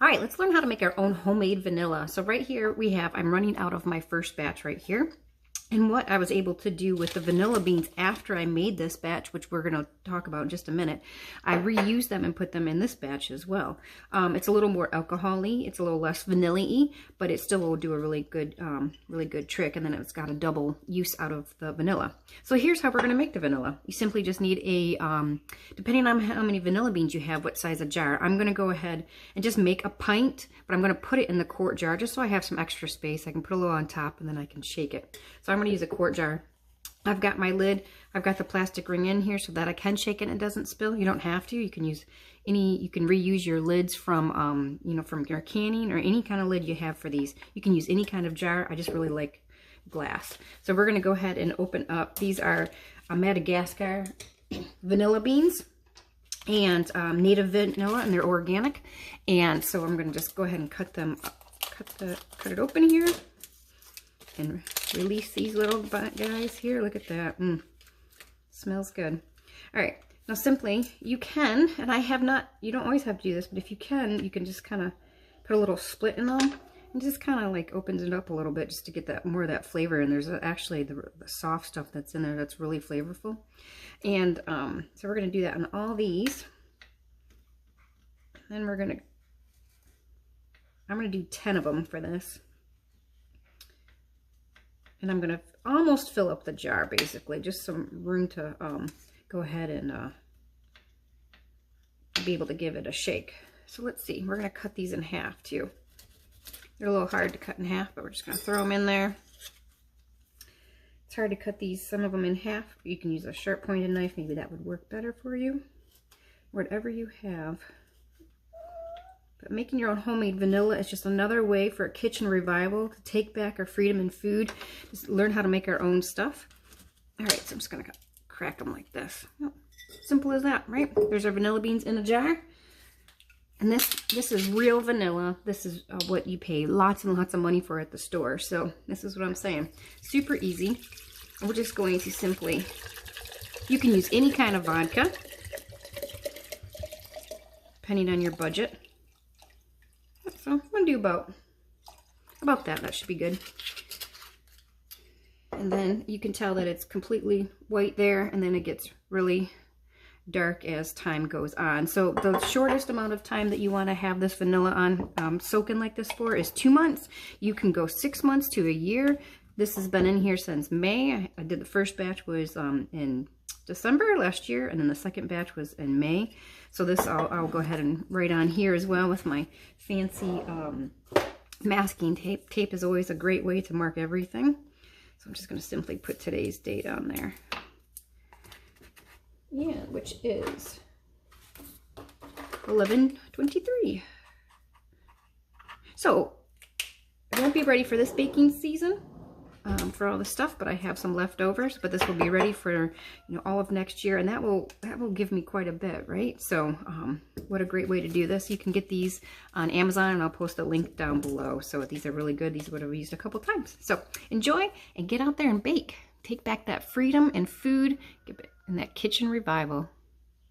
All right, let's learn how to make our own homemade vanilla. So right here we have, I'm running out of my first batch right here. And what I was able to do with the vanilla beans after I made this batch, which we're going to talk about in just a minute, I reused them and put them in this batch as well. It's a little more alcohol-y, it's a little less vanilla-y, but it still will do a really good trick. And then it's got a double use out of the vanilla. So here's how we're going to make the vanilla. You simply just need a, depending on how many vanilla beans you have, what size of jar. I'm going to go ahead and just make a pint, but I'm going to put it in the quart jar just so I have some extra space. I can put a little on top and then I can shake it. So I'm going to use a quart jar. I've got my lid. I've got the plastic ring in here so that I can shake it and it doesn't spill. You don't have to. You can use you can reuse your lids from, you know, from your canning or any kind of lid you have for these. You can use any kind of jar. I just really like glass. So we're going to go ahead and open up. These are Madagascar vanilla beans and native vanilla, and they're organic. And so I'm going to just go ahead and cut them up, cut it open here and release these little guys here. Look at that. Smells good. All right. Now simply, you can, and I have not, you don't always have to do this, but if you can just kind of put a little split in them and just kind of like opens it up a little bit just to get that more of that flavor. And there's actually the soft stuff that's in there that's really flavorful. And so we're going to do that on all these. And I'm going to do 10 of them for this. And I'm going to almost fill up the jar, basically. Just some room to go ahead and be able to give it a shake. So let's see. We're going to cut these in half, too. They're a little hard to cut in half, but we're just going to throw them in there. It's hard to cut these, some of them in half. You can use a sharp pointed knife. Maybe that would work better for you. Whatever you have. But making your own homemade vanilla is just another way for a kitchen revival to take back our freedom in food. Just learn how to make our own stuff. All right, so I'm just going to crack them like this. Simple as that, right? There's our vanilla beans in a jar. And this is real vanilla. This is what you pay lots and lots of money for at the store. So this is what I'm saying. Super easy. And we're just going to simply, you can use any kind of vodka, depending on your budget. So I'm going to do about that. That should be good. And then you can tell that it's completely white there, and then it gets really dark as time goes on. So the shortest amount of time that you want to have this vanilla on soaking like this for is 2 months. You can go 6 months to a year. This has been in here since May. I did the first batch was in December last year, and then the second batch was in May. So this I'll go ahead and write on here as well with my fancy masking tape. Tape is always a great way to mark everything. So I'm just going to simply put today's date on there. Yeah, which is 11/23. So it won't be ready for this baking season for all the stuff, but I have some leftovers. But this will be ready for all of next year, and that will give me quite a bit, right? So what a great way to do this. You can get these on Amazon, and I'll post a link down below. So these are really good. These would have used a couple times. So enjoy and get out there and bake. Take back that freedom and food. Get in that kitchen revival.